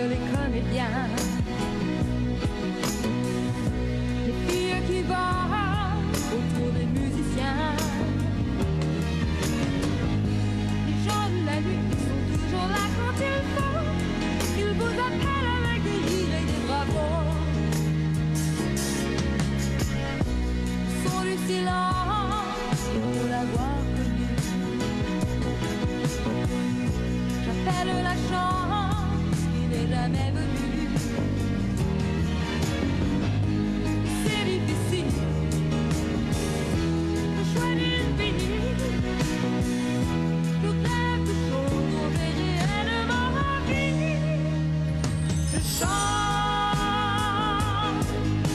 les connais bien. Les filles qui vont autour des musiciens. Les gens de la nuit sont toujours là quand il faut. Ils vous appellent avec des rires et des bravos. Le son du silence, il faut l'avoir connu. J'appelle la chance qui n'est jamais venue. C'est difficile, le choix d'une vie. Je rêve de choses dont j'ai réellement envie. Je chante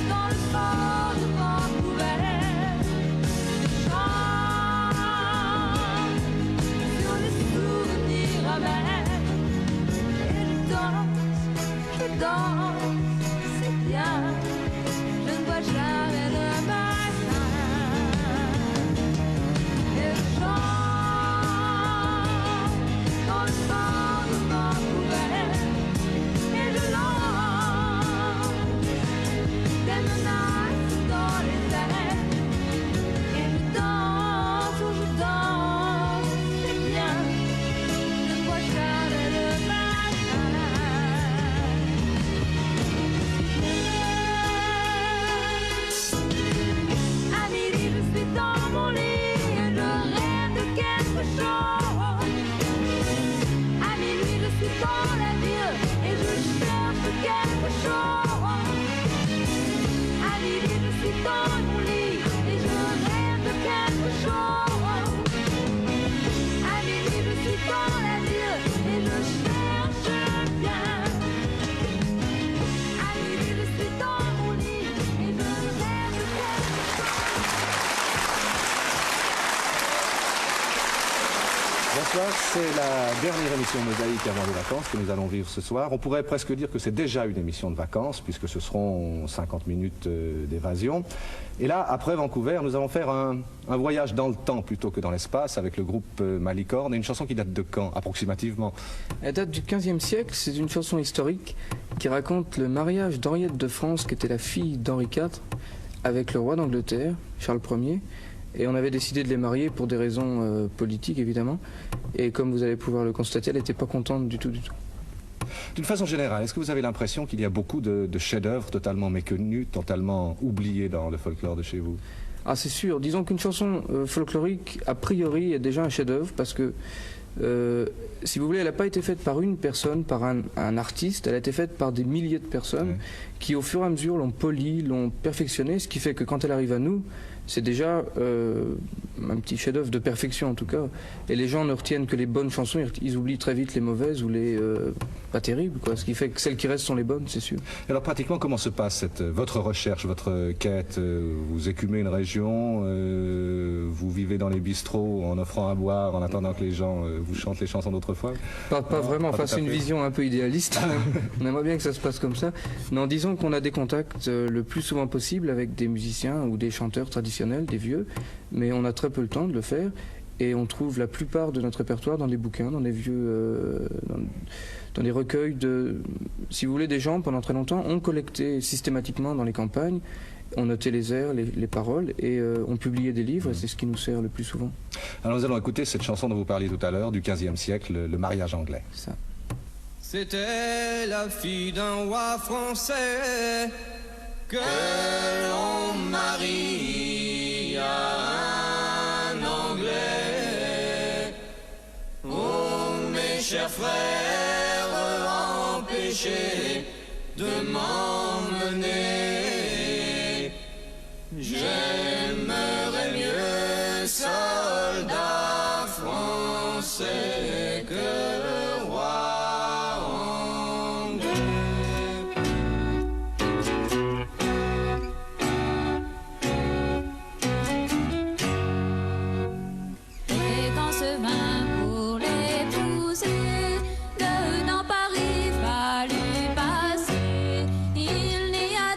dans le port de Vancouver. Je chante sur les souvenirs amers. Et je danse, c'est bien. Je ne vois jamais le matin. Et je chante dans le port de Vancouver. Et je lance des menaces dans les airs. Et je danse, c'est bien. Je ne vois jamais le matin. À midi, je suis dans mon lit et je rêve de quelque chose. À minuit, je suis dans la ville et je cherche quelque chose. À midi, je suis dans mon lit et je rêve de quelque chose. À minuit, je suis dans la ville et je cherche bien. À minuit, je suis dans mon lit et je rêve de quelque chose. Bonsoir, c'est la dernière émission Mosaïque avant les vacances que nous allons vivre ce soir. On pourrait presque dire que c'est déjà une émission de vacances puisque ce seront 50 minutes d'évasion. Et là, après Vancouver, nous allons faire un voyage dans le temps plutôt que dans l'espace avec le groupe Malicorne et une chanson qui date de quand, approximativement? Elle date du XVe siècle, c'est une chanson historique qui raconte le mariage d'Henriette de France, qui était la fille d'Henri IV, avec le roi d'Angleterre, Charles Ier. Et on avait décidé de les marier pour des raisons politiques, évidemment. Et comme vous allez pouvoir le constater, elle n'était pas contente du tout, du tout. D'une façon générale, est-ce que vous avez l'impression qu'il y a beaucoup de chefs-d'œuvre totalement méconnus, totalement oubliés dans le folklore de chez vous? Ah, c'est sûr. Disons qu'une chanson folklorique, a priori, est déjà un chef-d'œuvre parce que, si vous voulez, elle n'a pas été faite par une personne, par un artiste. Elle a été faite par des milliers de personnes qui, au fur et à mesure, l'ont polie, l'ont perfectionnée, ce qui fait que quand elle arrive à nous, c'est déjà un petit chef-d'œuvre de perfection en tout cas. Et les gens ne retiennent que les bonnes chansons, ils oublient très vite les mauvaises ou les pas terribles, quoi. Ce qui fait que celles qui restent sont les bonnes, c'est sûr. Alors pratiquement, comment se passe votre recherche, votre quête? Vous écumez une région, vous vivez dans les bistrots en offrant à boire, en attendant que les gens vous chantent les chansons d'autrefois? Pas vraiment, enfin c'est une vision un peu idéaliste. On aimerait bien que ça se passe comme ça. Non, disons qu'on a des contacts le plus souvent possible avec des musiciens ou des chanteurs traditionnels, des vieux, mais on a très peu le temps de le faire et on trouve la plupart de notre répertoire dans des bouquins, dans des vieux, dans des recueils de, si vous voulez, des gens pendant très longtemps ont collecté systématiquement dans les campagnes, ont noté les airs, les paroles et ont publié des livres et c'est ce qui nous sert le plus souvent. Alors nous allons écouter cette chanson dont vous parliez tout à l'heure du XVe siècle, le mariage anglais. Ça. C'était la fille d'un roi français que l'on marie à un Anglais. Oh mes chers frères, empêchez de m'emmener. J'aimerais mieux soldat français que roi anglais. Et dans ce bain pour l'épouser, dans Paris fallut passer. Il n'y a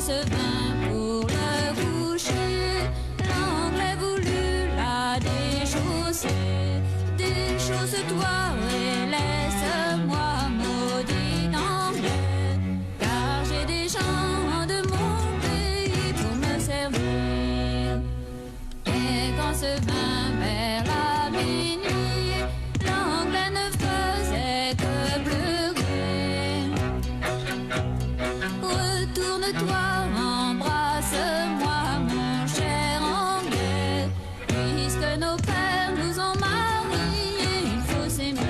ce vin pour le coucher, l'anglais voulut la déchausser. Déchausse-toi et laisse-moi maudit anglais, car j'ai des gens de mon pays pour me servir. Et quand ce vin vers la minuit, l'anglais ne faisait que pleurer. Retourne-toi, embrasse-moi, mon cher anglais, puisque nos pères nous ont mariés, il faut s'aimer.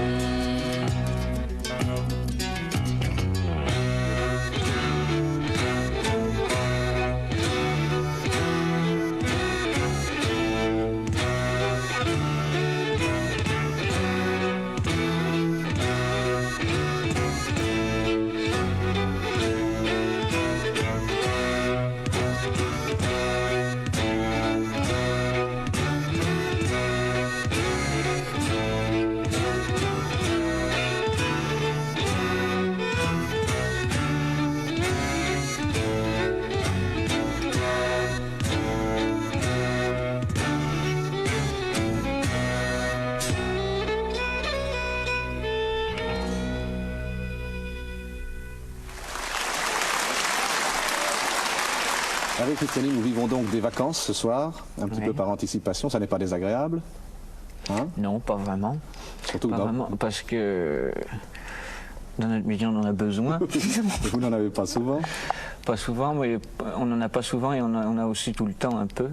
Avec Christianie, nous vivons donc des vacances ce soir, un petit Oui. peu par anticipation, ça n'est pas désagréable. Hein? Non, pas vraiment. Surtout Pas dans... vraiment, parce que dans notre métier, on en a besoin. Vous n'en avez pas souvent. Pas souvent, mais on n'en a pas souvent et on a aussi tout le temps un peu.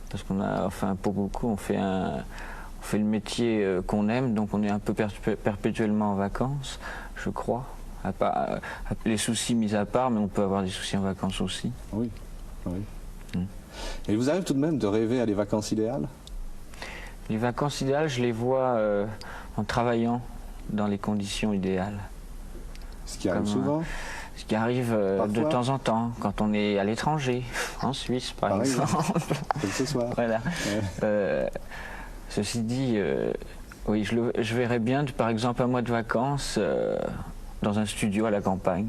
Parce qu'on a, enfin, pour beaucoup, on fait le métier qu'on aime, donc on est un peu perpétuellement en vacances, je crois. Les soucis mis à part, mais on peut avoir des soucis en vacances aussi. Oui, oui. Et il vous arrive tout de même de rêver à des vacances idéales? Les vacances idéales, je les vois en travaillant dans les conditions idéales. Ce qui arrive Comme, souvent. Ce qui arrive de Parfois. temps en temps, quand on est à l'étranger, en Suisse par Pareil, exemple. Comme ce soir. Voilà. Ouais. Ceci dit, oui, je verrais bien, par exemple, un mois de vacances dans un studio à la campagne,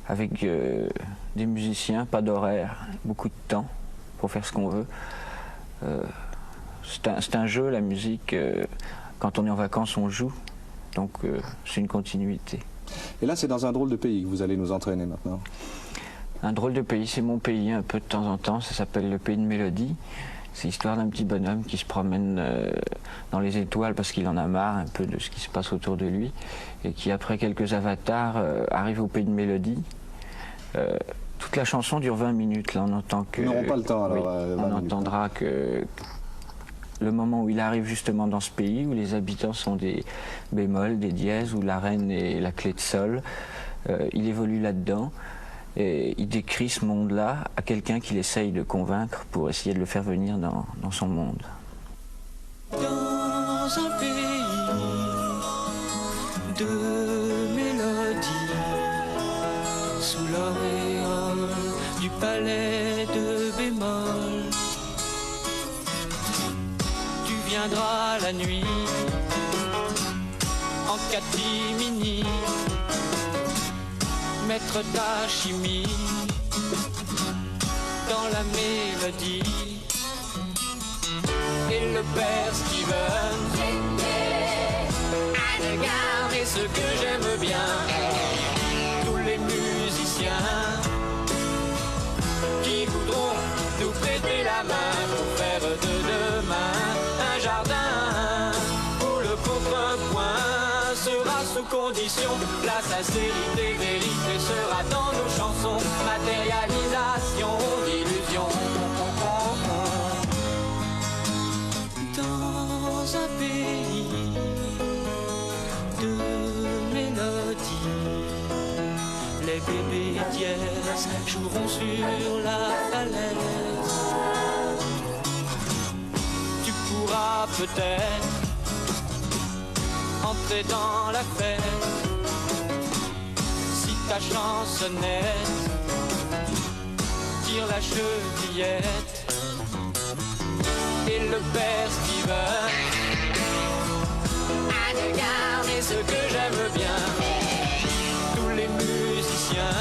avec des musiciens, pas d'horaire, beaucoup de temps pour faire ce qu'on veut. C'est un jeu, la musique. Quand on est en vacances, on joue. Donc, c'est une continuité. Et là, c'est dans un drôle de pays que vous allez nous entraîner maintenant. Un drôle de pays, c'est mon pays un peu de temps en temps. Ça s'appelle le pays de Mélodie. C'est l'histoire d'un petit bonhomme qui se promène dans les étoiles parce qu'il en a marre un peu de ce qui se passe autour de lui et qui, après quelques avatars, arrive au pays de Mélodie. Toute la chanson dure 20 minutes. Là, on entend que... Nous n'aurons pas le temps, alors. Oui, 20 on minutes. entendra que le moment où il arrive justement dans ce pays, où les habitants sont des bémols, des dièses, où la reine est la clé de sol, il évolue là-dedans. Et il décrit ce monde-là à quelqu'un qu'il essaye de convaincre pour essayer de le faire venir dans son monde. Dans un pays de mélodie, sous l'auréole du palais de bémol, tu viendras la nuit en catimini, mettre ta chimie dans la mélodie. Et le père Steven a de garder ce que j'aime bien. Tous les musiciens qui voudront nous prêter la main pour faire de demain un jardin où le contrepoint sera sous condition. La sincérité, vérité sera dans nos chansons. Matérialisation d'illusions. Dans un pays de mélodie, les bébés dièses joueront sur la falaise. Tu pourras peut-être entrer dans la fête si ta chansonnette tire la chevillette. Et le père Steven a de garder ce que j'aime bien. Tous les musiciens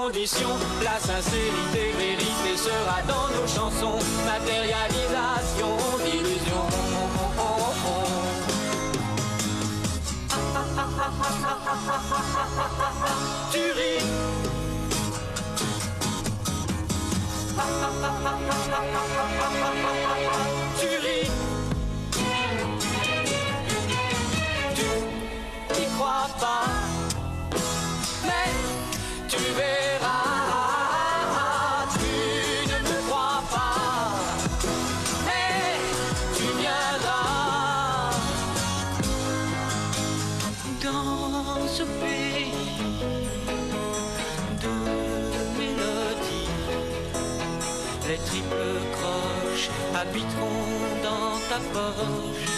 condition. La sincérité, vérité sera dans nos chansons. Matérialisation d'illusions. Tu ris. Tu ris. Tu n'y crois pas, mais tu verras. Tu ne me crois pas, mais tu viendras. Dans ce pays de mélodie, les triples croches habiteront dans ta poche.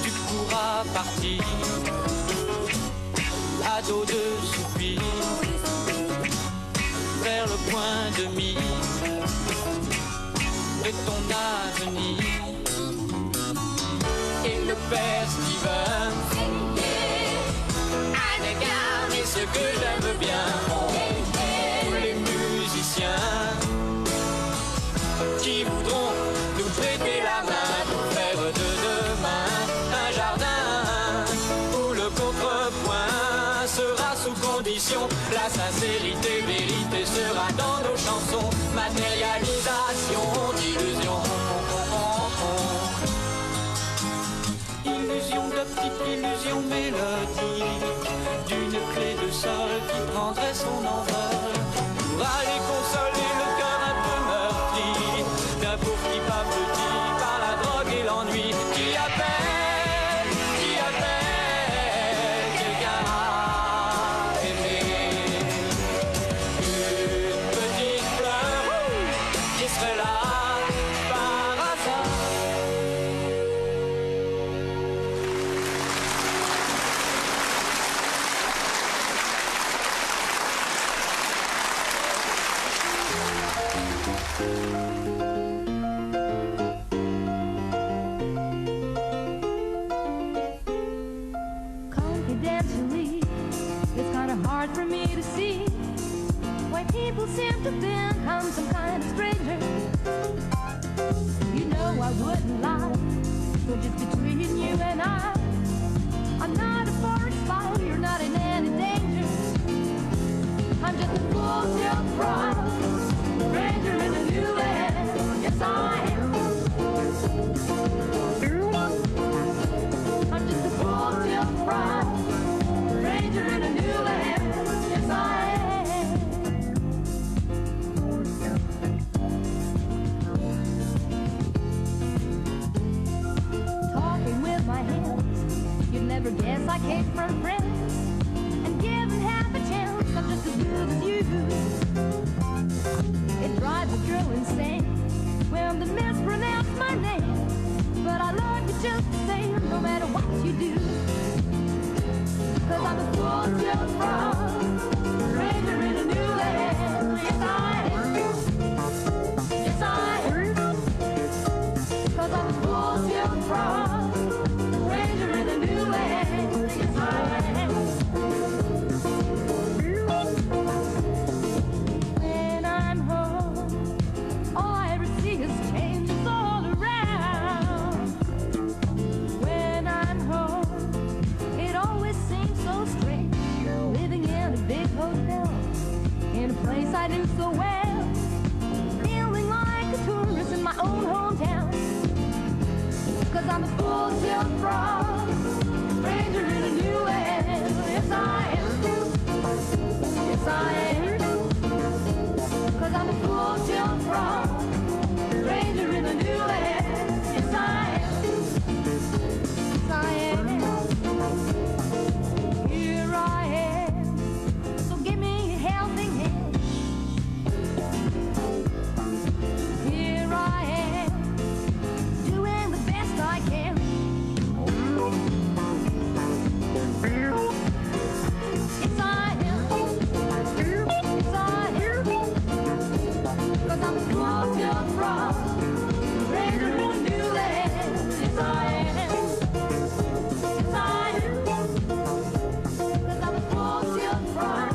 Tu pourras partir à dos de soupir vers le point de mire de ton avenir. Et le père Steven, et ce que j'aime bien, tous les musiciens qui voudront nous prêter la main pour faire de demain un jardin où le contrepoint sera sous condition. La sincérité, vérité sera dans nos chansons. Matérialisation d'illusions. Illusion d'optique, illusion mélodique, d'une clé de sol qui prendrait son envol pour aller consoler le cœur un peu meurtri d'un pauvre qui pas petit par la drogue et l'ennui, qui appelle quelqu'un à aimer. Une petite fleur qui serait là par hasard. Confidentially, it's kind of hard for me to see why people seem to think I'm some kind of stranger. You know I wouldn't lie, so just between you and I'm not a forest fire, you're not in any danger. I'm just a fool till pride, stranger in a new land. Yes, I am. I'm just a fool till pride, stranger in a new land. Yes, I am. Talking with my hands, you'd never guess I came from friends. And given half a chance, I'm just as good as you. It drives a girl insane when they mispronounce my name, but I love you just the same, no matter what you do. 'Cause I'm a fool till from stranger in a new land. Yes, I am. Yes, I am. 'Cause I'm a fool till from stranger in a new land. Yes, I am. When I'm home, all I ever see is changes all around. When I'm home, it always seems so strange, living in a big hotel, in a place I knew so well, feeling like a tourist in my own hometown. 'Cause I'm a fool till from stranger in a new land. Yes, I am. Yes, I am. 'Cause I'm a fool till from stranger in a new land. Yes, I am. Yes, I am. Here I am. So give me a helping hand. Here I am, doing the best I can. Yes, I am. Yes, I am. 'Cause I'm a fool till from stranger in a new land. Yes, I am. Yes, I am. 'Cause I'm a fool till from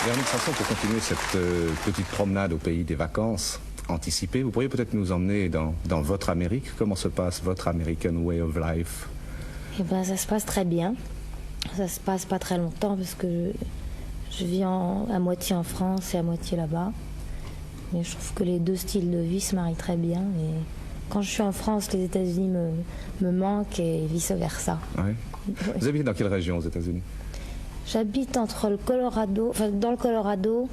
Véronique Sanson, pour continuer cette petite promenade au pays des vacances anticipées, vous pourriez peut-être nous emmener dans votre Amérique. Comment se passe votre American Way of Life? Eh ben, ça se passe très bien. Ça se passe pas très longtemps parce que je vis à moitié en France et à moitié là-bas. Mais je trouve que les deux styles de vie se marient très bien. Et quand je suis en France, les États-Unis me manquent et vice-versa. Ouais. Vous habitez dans quelle région aux États-Unis? J'habite entre le Colorado, enfin dans le Colorado,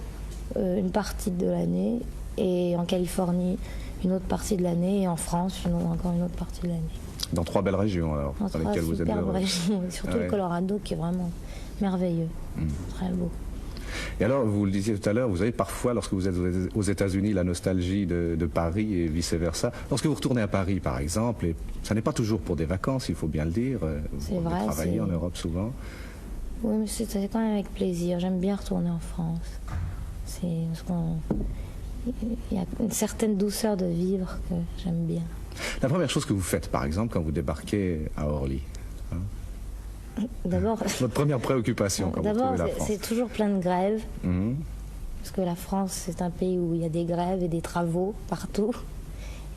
une partie de l'année, et en Californie une autre partie de l'année, et en France encore une autre partie de l'année. Dans 3 belles régions alors, dans lesquelles vous êtes heureux. Régions, surtout le Colorado qui est vraiment merveilleux, très beau. Et alors, vous le disiez tout à l'heure, vous avez parfois, lorsque vous êtes aux États-Unis, la nostalgie de Paris et vice-versa. Lorsque vous retournez à Paris, par exemple, et ça n'est pas toujours pour des vacances, il faut bien le dire, vous vrai, travaillez en Europe souvent. Oui, mais c'est quand même avec plaisir. J'aime bien retourner en France. Il y a une certaine douceur de vivre que j'aime bien. La première chose que vous faites, par exemple, quand vous débarquez à Orly, d'abord, votre première préoccupation quand vous retrouvez la France? C'est toujours plein de grèves. Parce que la France, c'est un pays où il y a des grèves et des travaux partout.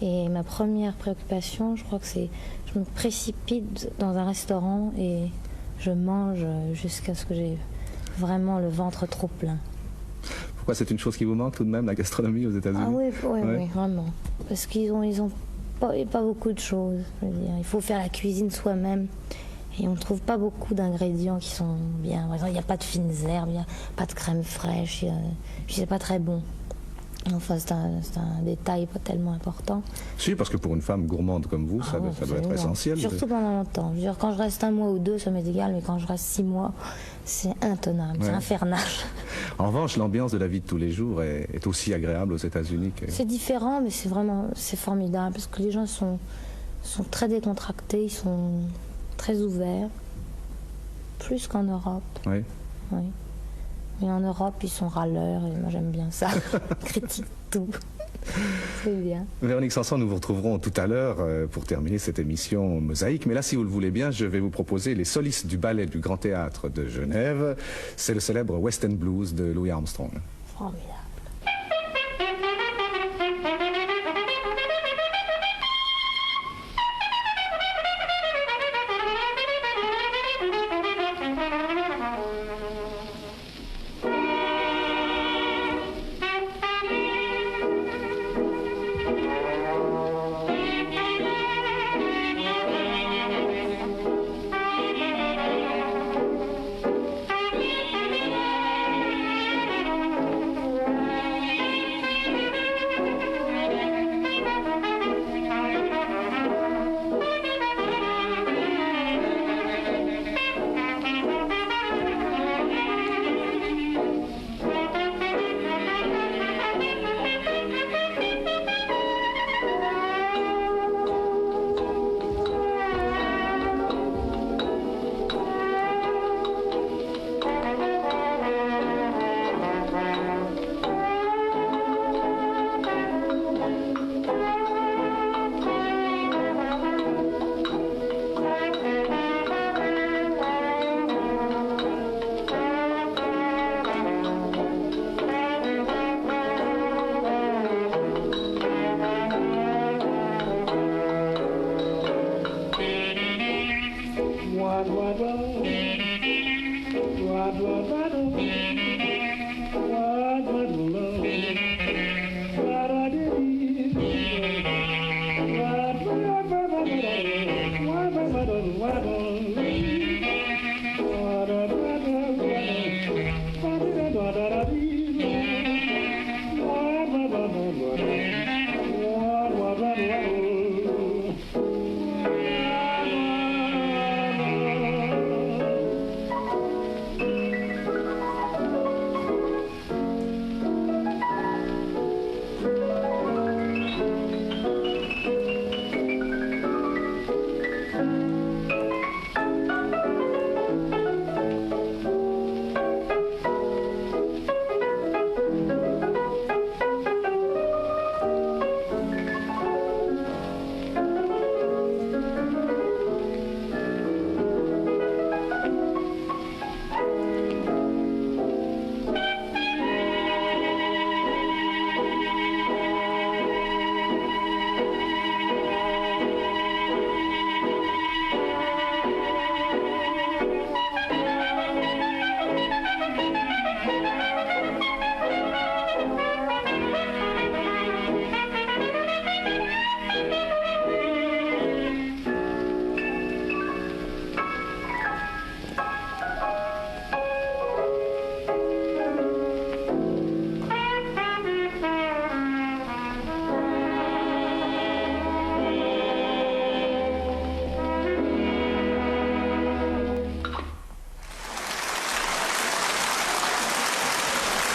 Et ma première préoccupation, je crois que c'est... Je me précipite dans un restaurant et je mange jusqu'à ce que j'ai vraiment le ventre trop plein. Pourquoi, c'est une chose qui vous manque tout de même, la gastronomie aux États-Unis? Ah oui, vraiment. Parce qu'ils ont pas beaucoup de choses. Je veux dire. Il faut faire la cuisine soi-même. Et on ne trouve pas beaucoup d'ingrédients qui sont bien. Par exemple, il n'y a pas de fines herbes, il n'y a pas de crème fraîche, puis c'est pas très bon. Enfin, c'est un détail pas tellement important. Si, parce que pour une femme gourmande comme vous, ça doit être essentiel. Surtout pendant longtemps. Je veux dire, quand je reste 1 mois ou 2, ça m'est égal, mais quand je reste 6 mois, c'est intenable, c'est infernal. En revanche, l'ambiance de la vie de tous les jours est aussi agréable aux États-Unis. C'est différent, mais c'est formidable, parce que les gens sont très décontractés, ils sont très ouverts, plus qu'en Europe. Oui. Mais en Europe, ils sont râleurs, et moi j'aime bien ça. Ils critiquent tout. C'est bien. Véronique Sanson, nous vous retrouverons tout à l'heure pour terminer cette émission Mosaïque. Mais là, si vous le voulez bien, je vais vous proposer les solistes du ballet du Grand Théâtre de Genève. C'est le célèbre West End Blues de Louis Armstrong. Formidable.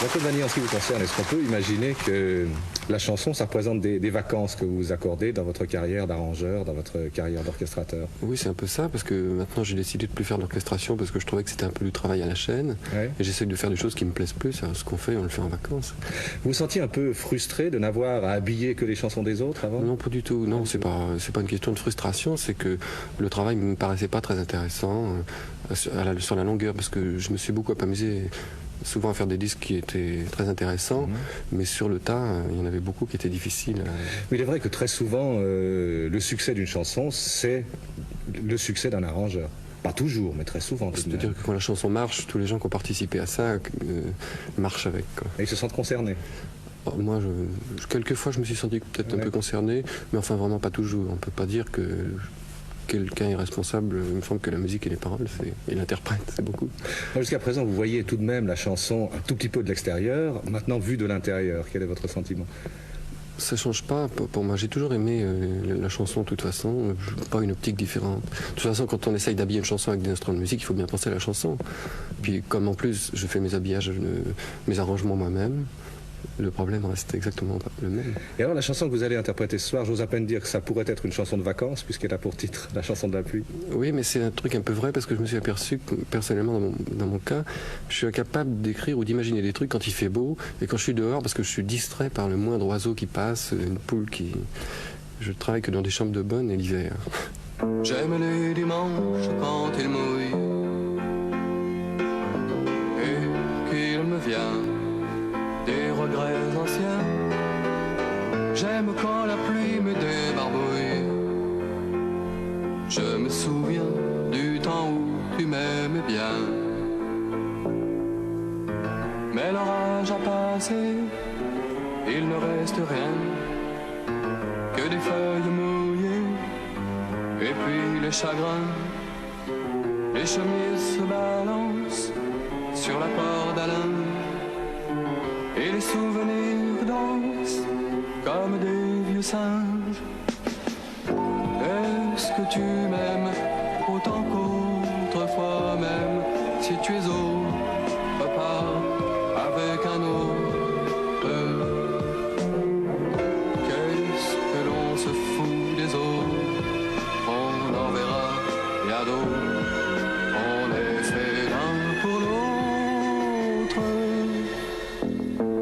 Jean-Claude Vanille, en ce qui vous concerne, est-ce qu'on peut imaginer que la chanson, ça représente des vacances que vous accordez dans votre carrière d'arrangeur, dans votre carrière d'orchestrateur? Oui, c'est un peu ça, parce que maintenant j'ai décidé de plus faire d'orchestration parce que je trouvais que c'était un peu du travail à la chaîne. Ouais. Et j'essaie de faire des choses qui me plaisent plus. Alors, ce qu'on fait, on le fait en vacances. Vous vous sentiez un peu frustré de n'avoir à habiller que les chansons des autres avant? Non, pas du tout. Non, c'est pas une question de frustration, c'est que le travail me paraissait pas très intéressant sur la longueur, parce que je me suis beaucoup amusé souvent à faire des disques qui étaient très intéressants, mais sur le tas, il y en avait beaucoup qui étaient difficiles. Mais il est vrai que très souvent, le succès d'une chanson, c'est le succès d'un arrangeur. Pas toujours, mais très souvent. C'est-à-dire que quand la chanson marche, tous les gens qui ont participé à ça marchent avec. Quoi. Et ils se sentent concernés? Moi, quelquefois, je me suis senti peut-être un peu concerné, mais enfin vraiment pas toujours. On ne peut pas dire que quelqu'un est responsable. Il me semble que la musique et les paroles et l'interprète, c'est beaucoup. Jusqu'à présent, vous voyez tout de même la chanson un tout petit peu de l'extérieur. Maintenant, vue de l'intérieur, quel est votre sentiment? Ça change pas pour moi. J'ai toujours aimé la chanson de toute façon, pas une optique différente. De toute façon, quand on essaye d'habiller une chanson avec des instruments de musique, il faut bien penser à la chanson. Puis comme en plus je fais mes habillages, mes arrangements moi-même, le problème reste exactement le même. Et alors la chanson que vous allez interpréter ce soir, j'ose à peine dire que ça pourrait être une chanson de vacances, puisqu'elle a pour titre La chanson de la pluie. Oui, mais c'est un truc un peu vrai, parce que je me suis aperçu que, personnellement, dans mon cas, je suis incapable d'écrire ou d'imaginer des trucs quand il fait beau, et quand je suis dehors, parce que je suis distrait par le moindre oiseau qui passe, une poule qui... Je travaille que dans des chambres de bonne et l'hiver. J'aime les dimanches quand il mouille, et qu'il me vient des regrets anciens. J'aime quand la pluie me débarbouille. Je me souviens du temps où tu m'aimais bien. Mais l'orage a passé, il ne reste rien que des feuilles mouillées et puis les chagrins. Les chemises se balancent sur la corde à lin. Et les souvenirs dansent comme des vieux singes. Est-ce que tu m'aimes autant qu'autrefois, même si tu es autre part avec un autre? Qu'est-ce que l'on se fout des autres? On en verra bien d'autres. On est fait l'un pour l'autre.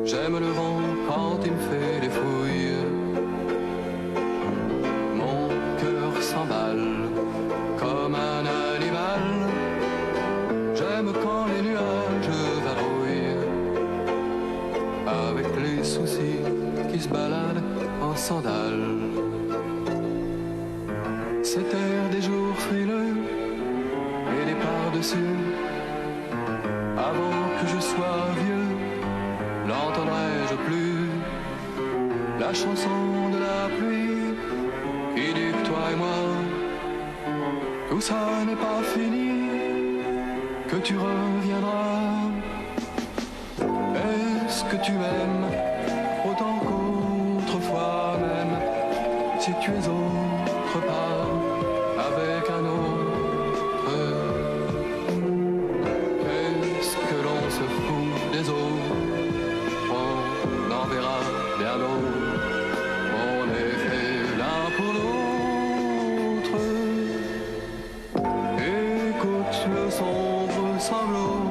J'aime le vent quand il me fait des fouilles. Mon cœur s'emballe comme un animal. J'aime quand les nuages vadrouillent avec les soucis qui se baladent en sandales. C'était des jours frileux et des par-dessus. Avant que je sois vieux, n'entendrai-je plus la chanson de la pluie qui dit que toi et moi, tout ça n'est pas fini, que tu reviendras. Est-ce que tu m'aimes autant qu'autrefois, même si tu es autre part avec un autre? Qu'est-ce que l'on se fout des autres? On en verra bien d'autres. On est fait l'un pour l'autre. Écoute le sombre sanglot,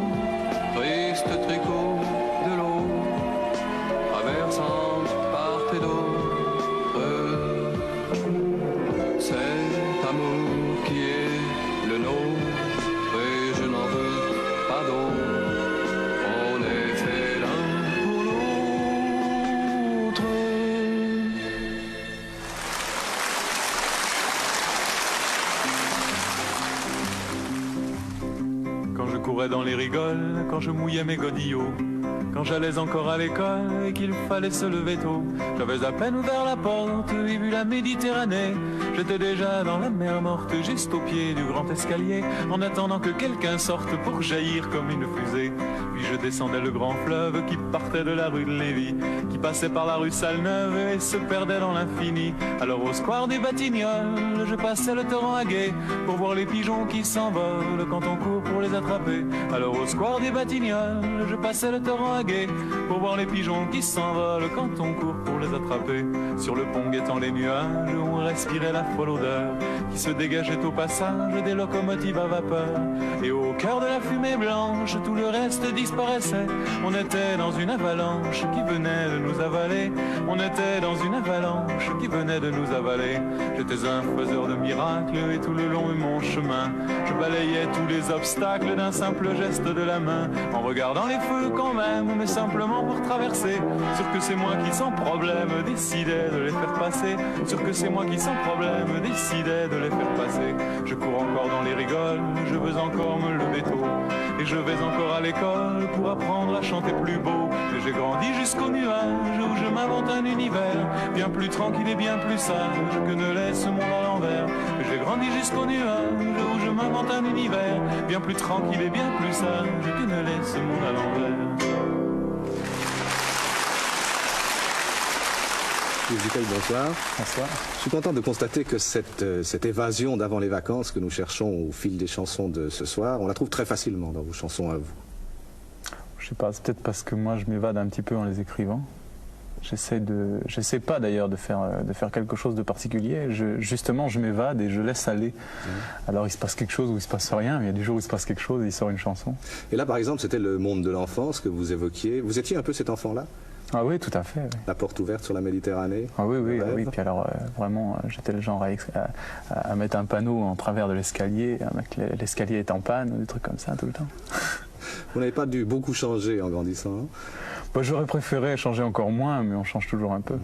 triste tricot de l'eau, traversant part et d'autre. Cet amour qui est le nôtre, et je n'en veux pas d'autre. On est fait l'un pour l'autre. Quand je courais dans les rigoles, quand je mouillais mes godillots, quand j'allais encore à l'école et qu'il fallait se lever tôt, j'avais à peine ouvert la porte et vu la Méditerranée. J'étais déjà dans la mer morte, juste au pied du grand escalier, en attendant que quelqu'un sorte pour jaillir comme une fusée. Puis je descendais le grand fleuve qui partait de la rue de Lévis, qui passait par la rue Salneuve et se perdait dans l'infini. Alors au square des Batignolles, je passais le torrent à gué pour voir les pigeons qui s'envolent quand on court pour les attraper. Alors au square des Batignolles, je passais le torrent à gué gai pour voir les pigeons qui s'envolent quand on court pour les attraper. Sur le pont guettant les nuages, on respirait la folle odeur qui se dégageait au passage des locomotives à vapeur. Et au cœur de la fumée blanche, tout le reste disparaissait. On était dans une avalanche qui venait de nous avaler. On était dans une avalanche qui venait de nous avaler. J'étais un faiseur de miracles et tout le long de mon chemin, je balayais tous les obstacles d'un simple geste de la main. En regardant les feux quand même, mais simplement pour traverser. Sûr que c'est moi qui sans problème décidais de les faire passer. Sûr que c'est moi qui sans problème décidais de les faire passer. Je cours encore dans les rigoles, je veux encore me lever tôt. Et je vais encore à l'école pour apprendre à chanter plus beau. Mais j'ai grandi jusqu'au nuage où je m'invente un univers bien plus tranquille et bien plus sage que ne laisse ce monde à l'envers. Mais j'ai grandi jusqu'au nuage où je m'invente un univers bien plus tranquille et bien plus sage que ne laisse ce monde à l'envers. Michael, bonsoir. Bonsoir. Je suis content de constater que cette évasion d'avant les vacances que nous cherchons au fil des chansons de ce soir, on la trouve très facilement dans vos chansons à vous. Je sais pas, c'est peut-être parce que moi je m'évade un petit peu en les écrivant. J'essaie pas d'ailleurs de faire quelque chose de particulier. Justement, je m'évade et je laisse aller. Alors il se passe quelque chose ou il se passe rien, mais il y a des jours où il se passe quelque chose et il sort une chanson. Et là, par exemple, c'était le monde de l'enfance que vous évoquiez. Vous étiez un peu cet enfant-là? Ah oui, tout à fait. Oui. La porte ouverte sur la Méditerranée? Ah oui, oui, oui. Puis alors, vraiment, j'étais le genre à mettre un panneau en travers de l'escalier, l'escalier est en panne, ou des trucs comme ça tout le temps. Vous n'avez pas dû beaucoup changer en grandissant, hein? Bah, j'aurais préféré changer encore moins, mais on change toujours un peu.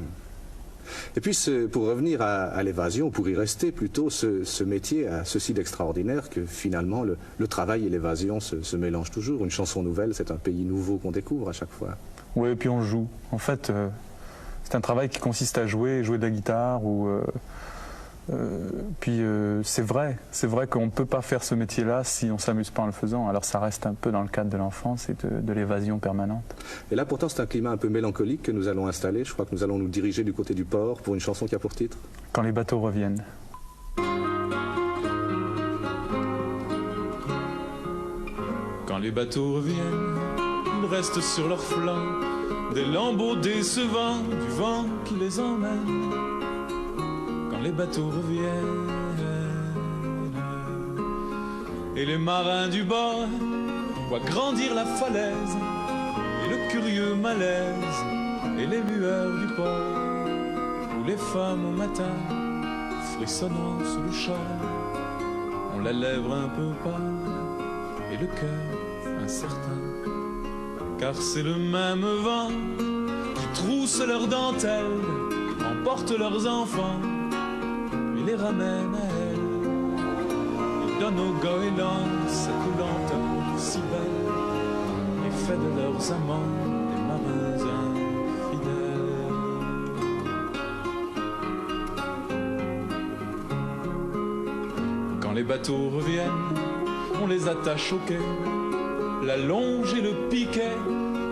Et puis, pour revenir à l'évasion, pour y rester plutôt, ce métier a ceci d'extraordinaire que finalement, le travail et l'évasion se mélangent toujours. Une chanson nouvelle, c'est un pays nouveau qu'on découvre à chaque fois. Oui, et puis on joue. En fait, c'est un travail qui consiste à jouer de la guitare. Puis c'est vrai qu'on ne peut pas faire ce métier-là si on ne s'amuse pas en le faisant. Alors ça reste un peu dans le cadre de l'enfance et de l'évasion permanente. Et là, pourtant, c'est un climat un peu mélancolique que nous allons installer. Je crois que nous allons nous diriger du côté du port pour une chanson qui a pour titre « Quand les bateaux reviennent ». Quand les bateaux reviennent, ils restent sur leurs flancs des lambeaux décevants du vent qui les emmène. Quand les bateaux reviennent et les marins du bord voient grandir la falaise et le curieux malaise et les lueurs du port où les femmes au matin frissonnant sous le char ont la lèvre un peu pâle et le cœur incertain, car c'est le même vent qui trousse leurs dentelles, emporte leurs enfants et les ramène à elle, et donne aux goélands cette lenteur si belle et fait de leurs amants des marins infidèles. Quand les bateaux reviennent, on les attache au quai, la longe et le piquet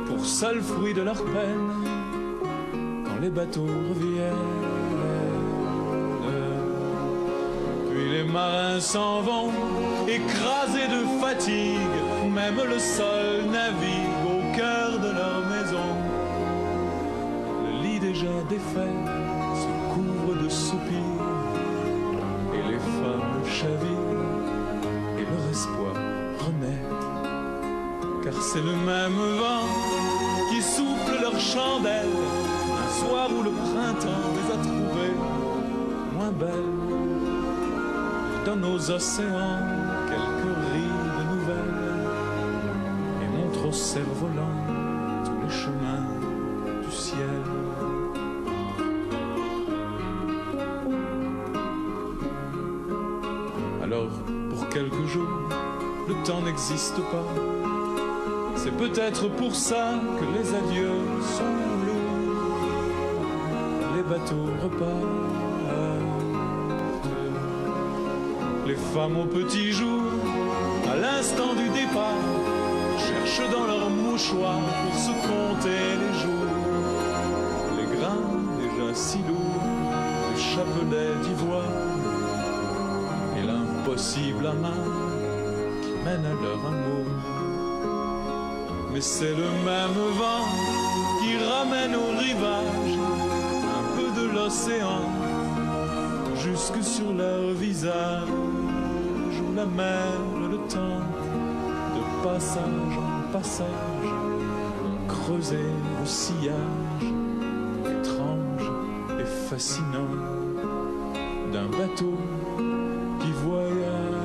pour seul fruit de leur peine. Quand les bateaux reviennent, puis les marins s'en vont, écrasés de fatigue, même le sol navigue au cœur de leur maison. Le lit déjà défait se couvre de soupirs, et les femmes chavirent, et leur espoir renaît. Car c'est le même vent qui souffle leur chandelle un soir où le printemps les a trouvées moins belles. Dans nos océans quelques rives nouvelles et montre au cerf-volant tous les chemins du ciel. Alors pour quelques jours le temps n'existe pas. C'est peut-être pour ça que les adieux sont lourds. Les bateaux repartent. Les femmes au petit jour, à l'instant du départ, cherchent dans leurs mouchoirs pour se compter les jours. Les grains déjà si lourds, les chapelets d'ivoire et l'impossible amas qui mène à leur amour. mais c'est le même vent qui ramène au rivage un peu de l'océan jusque sur leur visage où la mer le temps de passage en passage creuser le sillage étrange et fascinant d'un bateau qui voyage.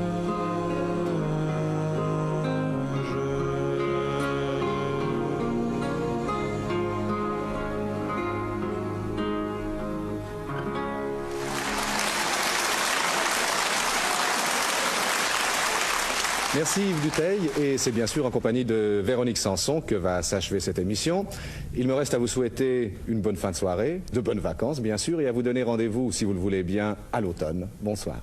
Merci Yves Dutheil, et c'est bien sûr en compagnie de Véronique Sanson que va s'achever cette émission. Il me reste à vous souhaiter une bonne fin de soirée, de bonnes vacances bien sûr, et à vous donner rendez-vous, si vous le voulez bien, à l'automne. Bonsoir.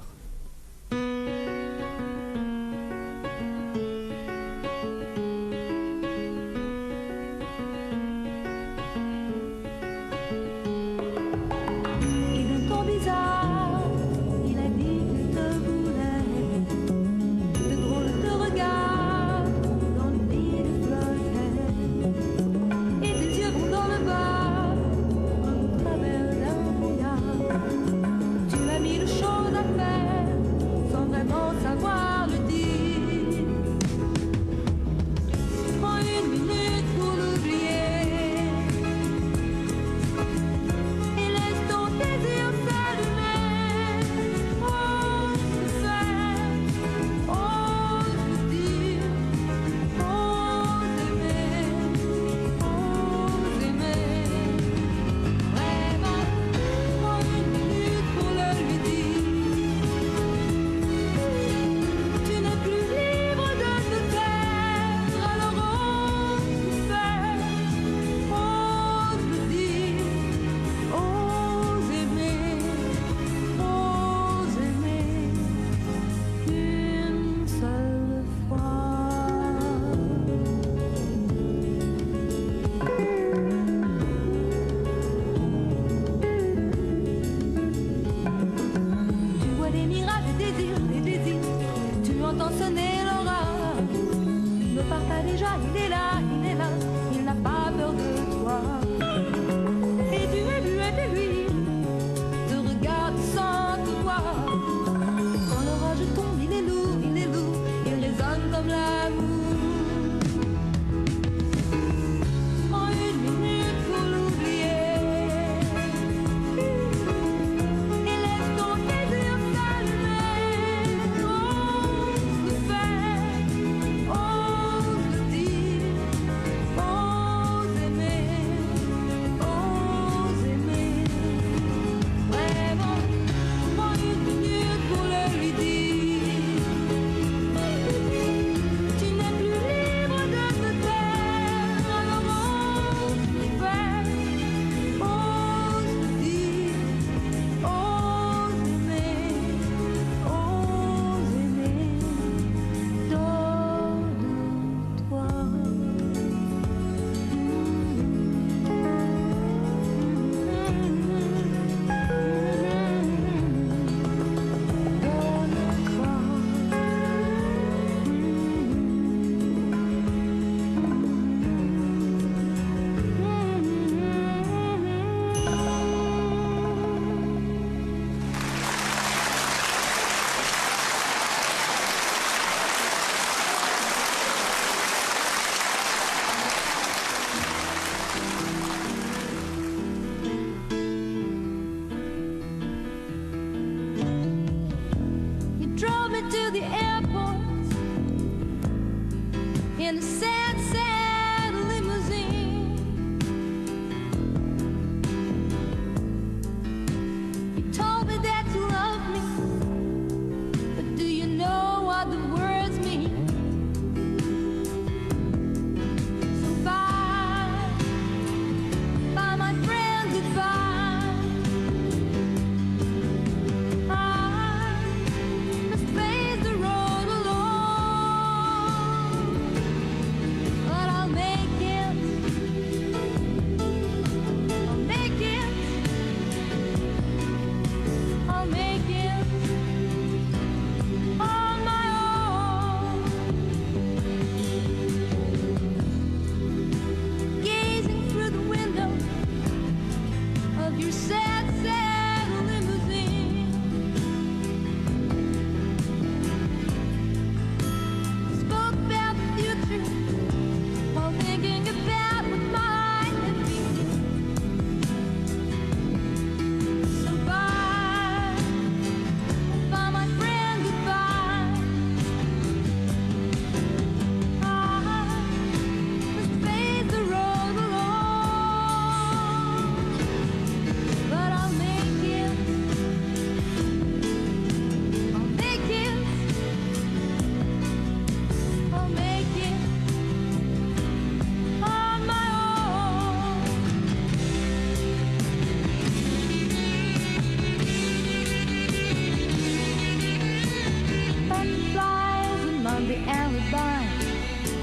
found the alibi.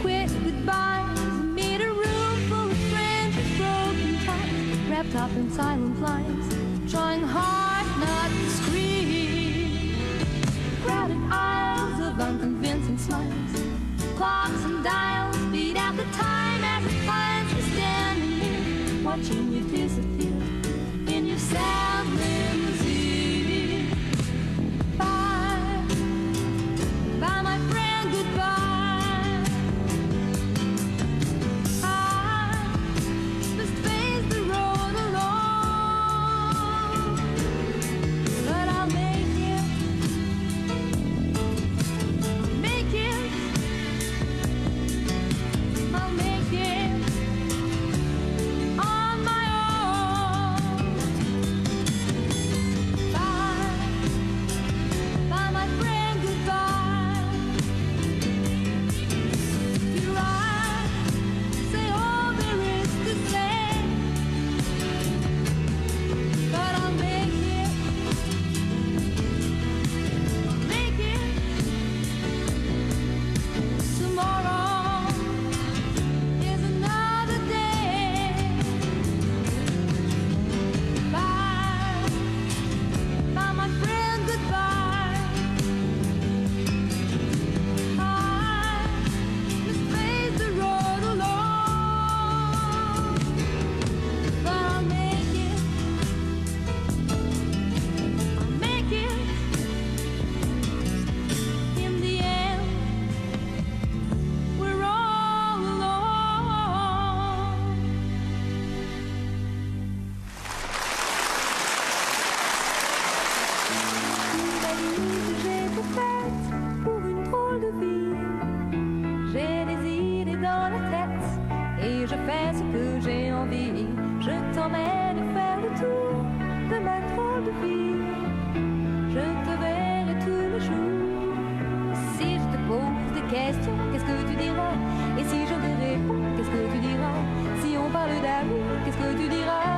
Quick goodbyes, made a room full of friends, broken ties, wrapped up in silent lies, trying hard not to scream. Crowded aisles of unconvincing smiles, clocks and dials beat out the time as it finds me standing here, watching you disappear in your sad limousine. Bye, bye my friend, goodbye. I must face the road alone, but I'll make it, make it, I'll make it on my own. Bye, bye my friend, goodbye. You're right, say all there is to say, but I'll make it, tomorrow is another day. Bye, bye my friend, goodbye. I must face the road alone, but I'll make it, I'll make it. In the end, we're all alone. J'ai tout fait pour une drôle de vie. J'ai des idées dans la tête et je fais ce que j'ai envie. Je t'emmène faire le tour de ma drôle de vie. Je te verrai tous les jours. Si je te pose des questions, qu'est-ce que tu diras? Et si je te réponds, qu'est-ce que tu diras? Si on parle d'amour, qu'est-ce que tu diras?